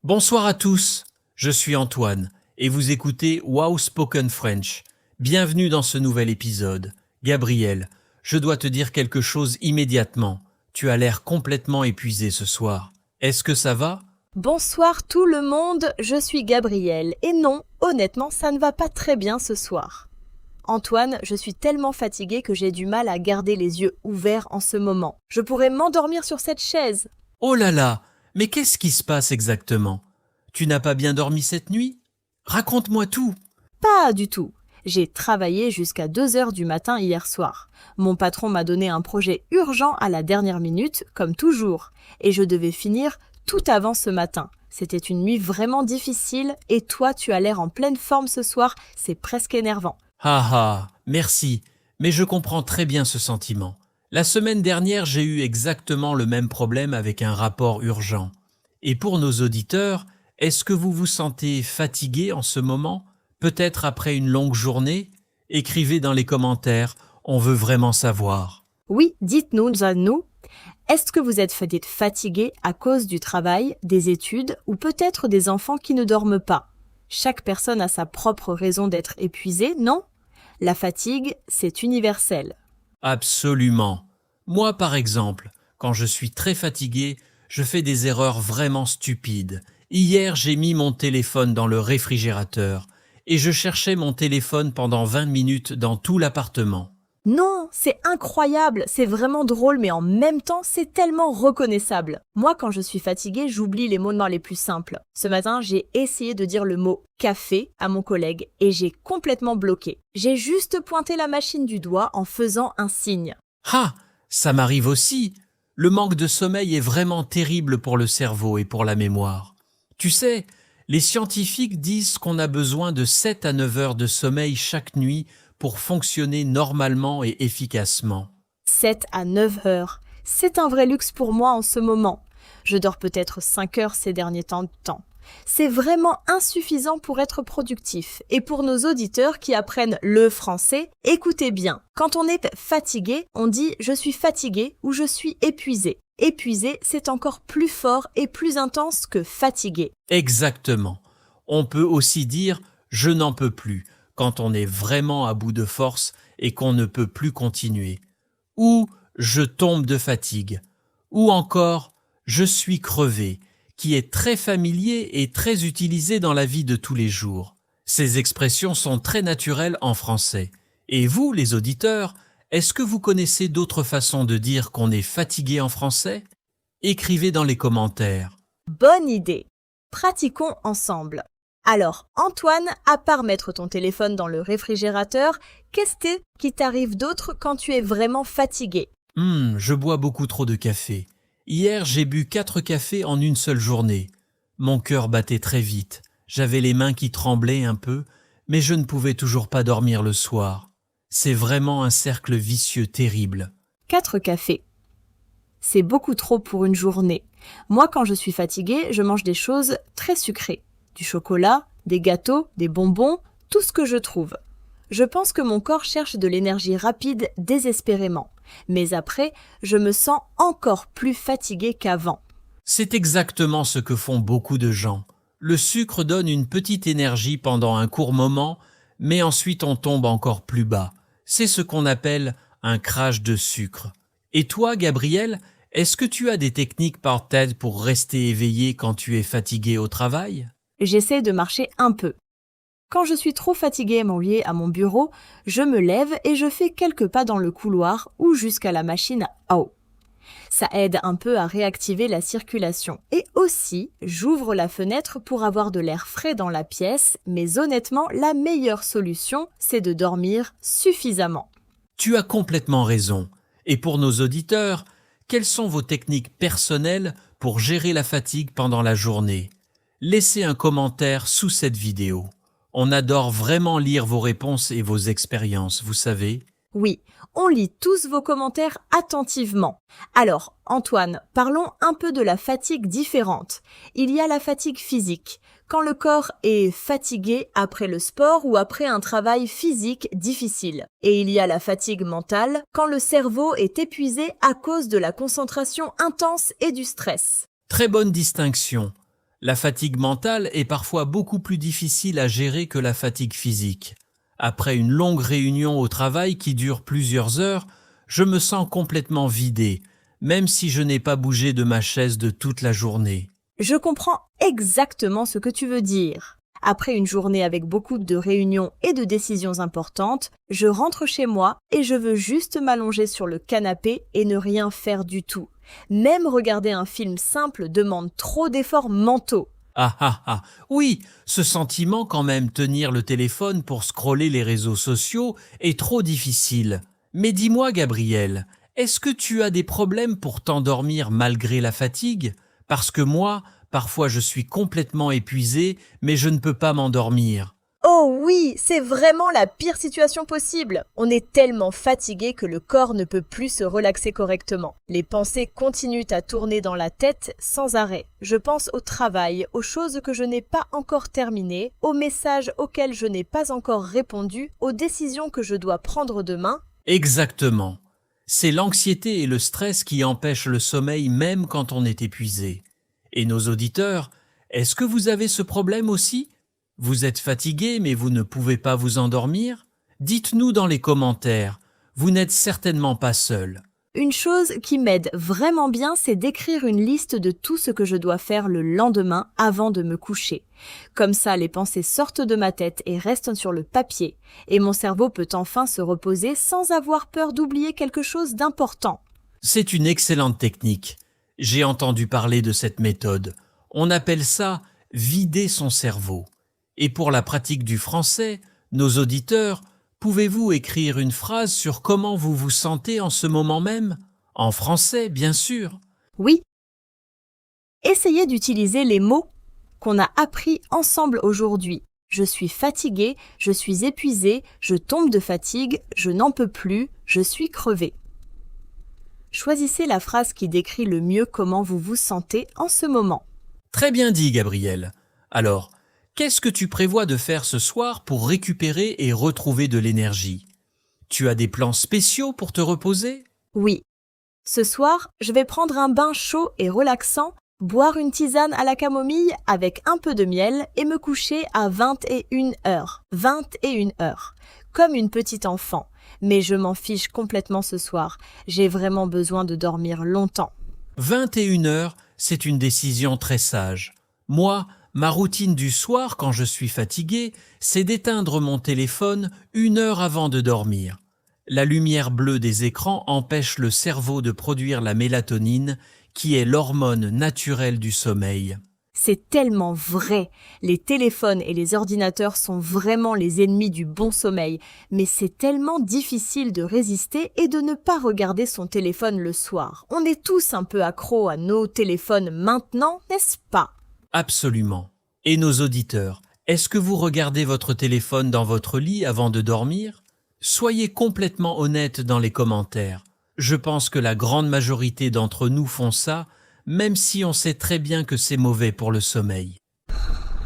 Bonsoir à tous, je suis Antoine et vous écoutez Wow Spoken French. Bienvenue dans ce nouvel épisode. Gabriel, je dois te dire quelque chose immédiatement. Tu as l'air complètement épuisé ce soir. Est-ce que ça va? Bonsoir tout le monde, je suis Gabrielle. Et non, honnêtement, ça ne va pas très bien ce soir. Antoine, je suis tellement fatiguée que j'ai du mal à garder les yeux ouverts en ce moment. Je pourrais m'endormir sur cette chaise. Oh là là, mais qu'est-ce qui se passe exactement? Tu n'as pas bien dormi cette nuit? Raconte-moi tout. Pas du tout. J'ai travaillé jusqu'à 2 heures du matin hier soir. Mon patron m'a donné un projet urgent à la dernière minute, comme toujours, et je devais finir tout avant ce matin. C'était une nuit vraiment difficile, et toi tu as l'air en pleine forme ce soir, c'est presque énervant. Ah ah, merci, mais je comprends très bien ce sentiment. La semaine dernière, j'ai eu exactement le même problème avec un rapport urgent. Et pour nos auditeurs, est-ce que vous vous sentez fatigué en ce moment? Peut-être après une longue journée? Écrivez dans les commentaires, on veut vraiment savoir. Oui, dites-nous à nous, est-ce que vous êtes fatigué à cause du travail, des études ou peut-être des enfants qui ne dorment pas? Chaque personne a sa propre raison d'être épuisée, non? La fatigue, c'est universel. Absolument. Moi, par exemple, quand je suis très fatigué, je fais des erreurs vraiment stupides. Hier, j'ai mis mon téléphone dans le réfrigérateur et je cherchais mon téléphone pendant 20 minutes dans tout l'appartement. Non, c'est incroyable, c'est vraiment drôle, mais en même temps, c'est tellement reconnaissable. Moi, quand je suis fatiguée, j'oublie les mots les plus simples. Ce matin, j'ai essayé de dire le mot « café » à mon collègue et j'ai complètement bloqué. J'ai juste pointé la machine du doigt en faisant un signe. Ah, ça m'arrive aussi. Le manque de sommeil est vraiment terrible pour le cerveau et pour la mémoire. Tu sais, les scientifiques disent qu'on a besoin de 7 à 9 heures de sommeil chaque nuit pour fonctionner normalement et efficacement. 7 à 9 heures. C'est un vrai luxe pour moi en ce moment. Je dors peut-être 5 heures ces derniers temps. C'est vraiment insuffisant pour être productif. Et pour nos auditeurs qui apprennent le français, écoutez bien. Quand on est fatigué, on dit « je suis fatigué » ou « je suis épuisé ». Épuisé, c'est encore plus fort et plus intense que fatigué. Exactement. On peut aussi dire « je n'en peux plus » quand on est vraiment à bout de force et qu'on ne peut plus continuer. Ou « je tombe de fatigue ». Ou encore « je suis crevé », qui est très familier et très utilisé dans la vie de tous les jours. Ces expressions sont très naturelles en français. Et vous, les auditeurs, est-ce que vous connaissez d'autres façons de dire qu'on est fatigué en français? Écrivez dans les commentaires. Bonne idée. Pratiquons ensemble. Alors, Antoine, à part mettre ton téléphone dans le réfrigérateur, qu'est-ce qui t'arrive d'autre quand tu es vraiment fatigué? Je bois beaucoup trop de café. Hier, j'ai bu 4 cafés en une seule journée. Mon cœur battait très vite. J'avais les mains qui tremblaient un peu, mais je ne pouvais toujours pas dormir le soir. C'est vraiment un cercle vicieux terrible. 4 cafés. C'est beaucoup trop pour une journée. Moi, quand je suis fatiguée, je mange des choses très sucrées. Du chocolat, des gâteaux, des bonbons, tout ce que je trouve. Je pense que mon corps cherche de l'énergie rapide désespérément. Mais après, je me sens encore plus fatiguée qu'avant. C'est exactement ce que font beaucoup de gens. Le sucre donne une petite énergie pendant un court moment, mais ensuite on tombe encore plus bas. C'est ce qu'on appelle un crash de sucre. Et toi, Gabriel, est-ce que tu as des techniques par tête pour rester éveillé quand tu es fatigué au travail? J'essaie de marcher un peu. Quand je suis trop fatiguée à mon bureau, je me lève et je fais quelques pas dans le couloir ou jusqu'à la machine à eau. Ça aide un peu à réactiver la circulation. Et aussi, j'ouvre la fenêtre pour avoir de l'air frais dans la pièce, mais honnêtement, la meilleure solution, c'est de dormir suffisamment. Tu as complètement raison. Et pour nos auditeurs, quelles sont vos techniques personnelles pour gérer la fatigue pendant la journée? Laissez un commentaire sous cette vidéo. On adore vraiment lire vos réponses et vos expériences, vous savez. Oui, on lit tous vos commentaires attentivement. Alors, Antoine, parlons un peu de la fatigue différente. Il y a la fatigue physique, quand le corps est fatigué après le sport ou après un travail physique difficile. Et il y a la fatigue mentale, quand le cerveau est épuisé à cause de la concentration intense et du stress. Très bonne distinction. La fatigue mentale est parfois beaucoup plus difficile à gérer que la fatigue physique. Après une longue réunion au travail qui dure plusieurs heures, je me sens complètement vidé, même si je n'ai pas bougé de ma chaise de toute la journée. Je comprends exactement ce que tu veux dire. Après une journée avec beaucoup de réunions et de décisions importantes, je rentre chez moi et je veux juste m'allonger sur le canapé et ne rien faire du tout. Même regarder un film simple demande trop d'efforts mentaux. Ah ah ah, oui, ce sentiment quand même tenir le téléphone pour scroller les réseaux sociaux est trop difficile. Mais dis-moi Gabriel, est-ce que tu as des problèmes pour t'endormir malgré la fatigue? Parce que moi, parfois je suis complètement épuisé, mais je ne peux pas m'endormir. Oh oui, c'est vraiment la pire situation possible. On est tellement fatigué que le corps ne peut plus se relaxer correctement. Les pensées continuent à tourner dans la tête sans arrêt. Je pense au travail, aux choses que je n'ai pas encore terminées, aux messages auxquels je n'ai pas encore répondu, aux décisions que je dois prendre demain. Exactement. C'est l'anxiété et le stress qui empêchent le sommeil même quand on est épuisé. Et nos auditeurs, est-ce que vous avez ce problème aussi? Vous êtes fatigué mais vous ne pouvez pas vous endormir? Dites-nous dans les commentaires, vous n'êtes certainement pas seul. Une chose qui m'aide vraiment bien, c'est d'écrire une liste de tout ce que je dois faire le lendemain avant de me coucher. Comme ça, les pensées sortent de ma tête et restent sur le papier, et mon cerveau peut enfin se reposer sans avoir peur d'oublier quelque chose d'important. C'est une excellente technique. J'ai entendu parler de cette méthode. On appelle ça « vider son cerveau ». Et pour la pratique du français, nos auditeurs, pouvez-vous écrire une phrase sur comment vous vous sentez en ce moment même? En français, bien sûr. Oui. Essayez d'utiliser les mots qu'on a appris ensemble aujourd'hui. Je suis fatigué, je suis épuisé, je tombe de fatigue, je n'en peux plus, je suis crevé. Choisissez la phrase qui décrit le mieux comment vous vous sentez en ce moment. Très bien dit, Gabriel. Alors, qu'est-ce que tu prévois de faire ce soir pour récupérer et retrouver de l'énergie? Tu as des plans spéciaux pour te reposer? Oui. Ce soir, je vais prendre un bain chaud et relaxant, boire une tisane à la camomille avec un peu de miel et me coucher à 21 heures. 21 heures. Comme une petite enfant. Mais je m'en fiche complètement ce soir. J'ai vraiment besoin de dormir longtemps. 21 heures, c'est une décision très sage. Moi, ma routine du soir quand je suis fatigué, c'est d'éteindre mon téléphone 1 heure avant de dormir. La lumière bleue des écrans empêche le cerveau de produire la mélatonine, qui est l'hormone naturelle du sommeil. C'est tellement vrai. Les téléphones et les ordinateurs sont vraiment les ennemis du bon sommeil, mais c'est tellement difficile de résister et de ne pas regarder son téléphone le soir. On est tous un peu accros à nos téléphones maintenant, n'est-ce pas? Absolument. Et nos auditeurs, est-ce que vous regardez votre téléphone dans votre lit avant de dormir? Soyez complètement honnête dans les commentaires. Je pense que la grande majorité d'entre nous font ça, même si on sait très bien que c'est mauvais pour le sommeil.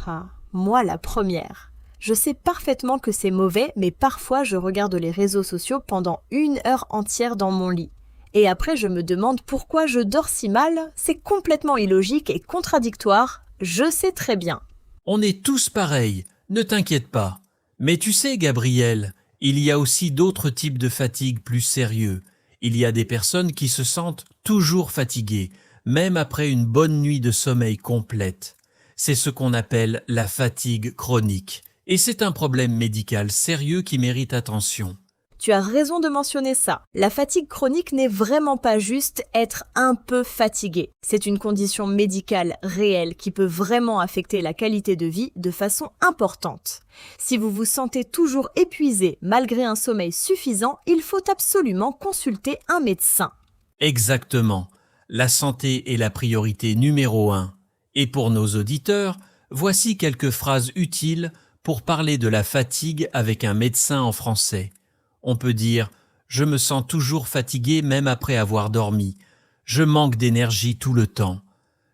Ah, moi la première. Je sais parfaitement que c'est mauvais, mais parfois je regarde les réseaux sociaux pendant 1 heure entière dans mon lit. Et après je me demande pourquoi je dors si mal, c'est complètement illogique et contradictoire, je sais très bien. On est tous pareils, ne t'inquiète pas. Mais tu sais, Gabriel, il y a aussi d'autres types de fatigue plus sérieux. Il y a des personnes qui se sentent toujours fatiguées, même après une bonne nuit de sommeil complète. C'est ce qu'on appelle la fatigue chronique. Et c'est un problème médical sérieux qui mérite attention. Tu as raison de mentionner ça. La fatigue chronique n'est vraiment pas juste être un peu fatigué. C'est une condition médicale réelle qui peut vraiment affecter la qualité de vie de façon importante. Si vous vous sentez toujours épuisé malgré un sommeil suffisant, il faut absolument consulter un médecin. Exactement. La santé est la priorité numéro 1. Et pour nos auditeurs, voici quelques phrases utiles pour parler de la fatigue avec un médecin en français. On peut dire « Je me sens toujours fatigué même après avoir dormi. Je manque d'énergie tout le temps.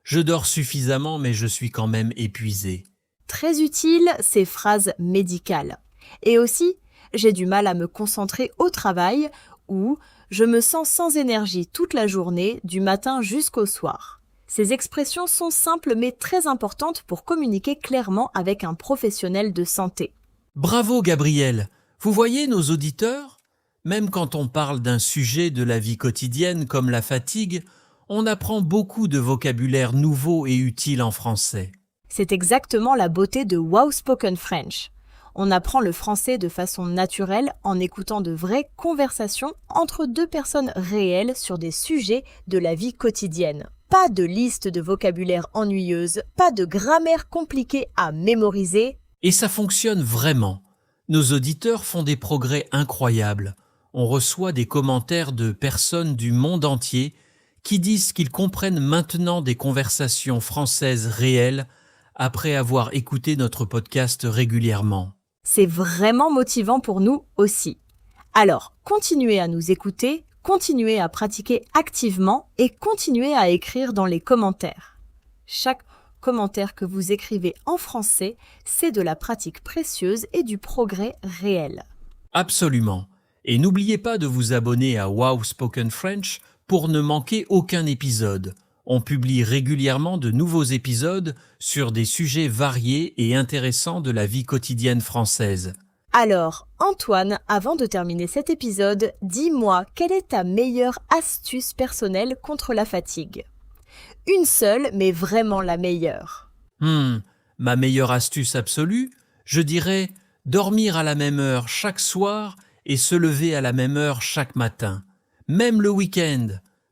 Je dors suffisamment mais je suis quand même épuisé. » Très utile, ces phrases médicales. Et aussi, j'ai du mal à me concentrer au travail ou je me sens sans énergie toute la journée, du matin jusqu'au soir. Ces expressions sont simples mais très importantes pour communiquer clairement avec un professionnel de santé. Bravo Gabriel. Vous voyez nos auditeurs? Même quand on parle d'un sujet de la vie quotidienne comme la fatigue, on apprend beaucoup de vocabulaire nouveau et utile en français. C'est exactement la beauté de Wow Spoken French. On apprend le français de façon naturelle en écoutant de vraies conversations entre deux personnes réelles sur des sujets de la vie quotidienne. Pas de liste de vocabulaire ennuyeuse, pas de grammaire compliquée à mémoriser. Et ça fonctionne vraiment. Nos auditeurs font des progrès incroyables. On reçoit des commentaires de personnes du monde entier qui disent qu'ils comprennent maintenant des conversations françaises réelles après avoir écouté notre podcast régulièrement. C'est vraiment motivant pour nous aussi. Alors, continuez à nous écouter, continuez à pratiquer activement et continuez à écrire dans les commentaires. Chaque commentaire que vous écrivez en français, c'est de la pratique précieuse et du progrès réel. Absolument. Et n'oubliez pas de vous abonner à Wow Spoken French pour ne manquer aucun épisode. On publie régulièrement de nouveaux épisodes sur des sujets variés et intéressants de la vie quotidienne française. Alors, Antoine, avant de terminer cet épisode, dis-moi quelle est ta meilleure astuce personnelle contre la fatigue? Une seule, mais vraiment la meilleure. Ma meilleure astuce absolue, je dirais dormir à la même heure chaque soir et se lever à la même heure chaque matin. Même le week-end,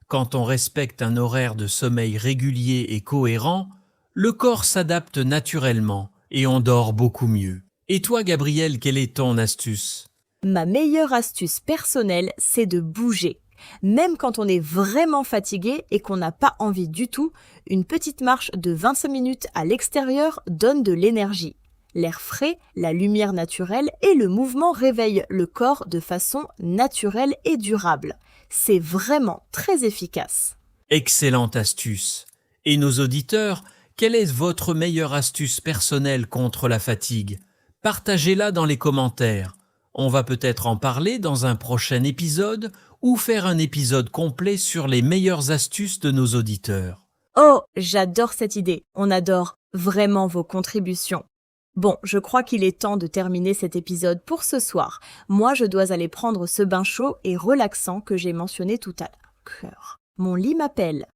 quand on respecte un horaire de sommeil régulier et cohérent, le corps s'adapte naturellement et on dort beaucoup mieux. Et toi, Gabriel, quelle est ton astuce? Ma meilleure astuce personnelle, c'est de bouger. Même quand on est vraiment fatigué et qu'on n'a pas envie du tout, une petite marche de 25 minutes à l'extérieur donne de l'énergie. L'air frais, la lumière naturelle et le mouvement réveillent le corps de façon naturelle et durable. C'est vraiment très efficace. Excellente astuce. Et nos auditeurs, quelle est votre meilleure astuce personnelle contre la fatigue? Partagez-la dans les commentaires. On va peut-être en parler dans un prochain épisode ou faire un épisode complet sur les meilleures astuces de nos auditeurs. Oh, j'adore cette idée. On adore vraiment vos contributions. Bon, je crois qu'il est temps de terminer cet épisode pour ce soir. Moi, je dois aller prendre ce bain chaud et relaxant que j'ai mentionné tout à l'heure. Mon lit m'appelle.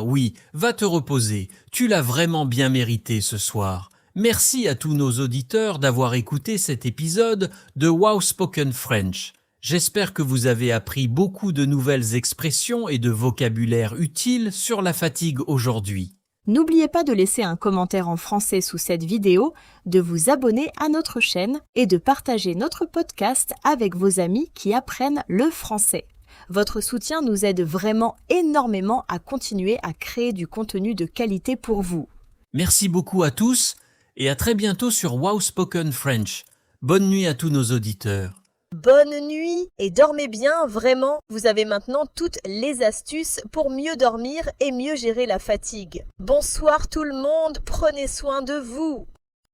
Oui, va te reposer. Tu l'as vraiment bien mérité ce soir. Merci à tous nos auditeurs d'avoir écouté cet épisode de Wow Spoken French. J'espère que vous avez appris beaucoup de nouvelles expressions et de vocabulaire utiles sur la fatigue aujourd'hui. N'oubliez pas de laisser un commentaire en français sous cette vidéo, de vous abonner à notre chaîne et de partager notre podcast avec vos amis qui apprennent le français. Votre soutien nous aide vraiment énormément à continuer à créer du contenu de qualité pour vous. Merci beaucoup à tous et à très bientôt sur Wow Spoken French. Bonne nuit à tous nos auditeurs. Bonne nuit et dormez bien, vraiment. Vous avez maintenant toutes les astuces pour mieux dormir et mieux gérer la fatigue. Bonsoir tout le monde, prenez soin de vous.